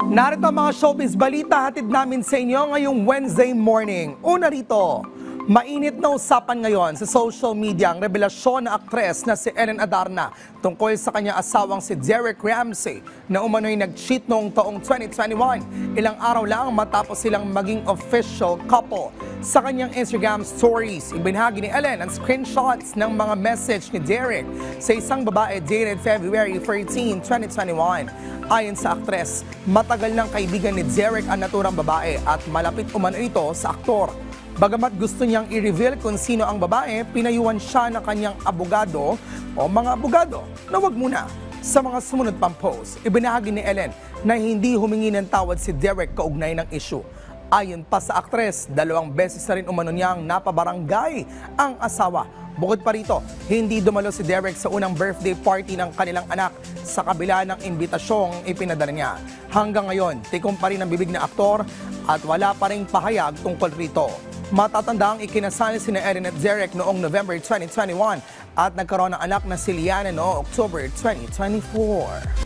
Narito ang mga showbiz balita hatid namin sa inyo ngayong Wednesday morning. Una rito, mainit na usapan ngayon sa social media ang revelasyon na aktres na si Ellen Adarna tungkol sa kanyang asawang si Derek Ramsey na umano'y nag-cheat noong taong 2021. Ilang araw lang matapos silang maging official couple. Sa kanyang Instagram stories, ibinahagi ni Ellen ang screenshots ng mga message ni Derek sa isang babae dated February 13, 2021. Ayon sa aktres, matagal ng kaibigan ni Derek ang naturang babae at malapit umano ito sa aktor. Bagamat gusto niyang i-reveal kung sino ang babae, pinayuhan siya ng kanyang abogado o mga abogado na wag muna. Sa mga sumunod pang post, ibinahagi ni Ellen na hindi humingi ng tawad si Derek kaugnay ng issue. Ayon pa sa aktres, 2 beses na rin umano niyang napabarangay ang asawa. Bukod pa rito, hindi dumalo si Derek sa unang birthday party ng kanilang anak sa kabila ng imbitasyong ipinadala niya. Hanggang ngayon, tikom pa rin ang bibig na aktor at wala pa ring pahayag tungkol rito. Matatanda ang ikinasal sina Ellen at Derek noong November 2021 at nagkaroon ng anak na si Liana noong October 2024.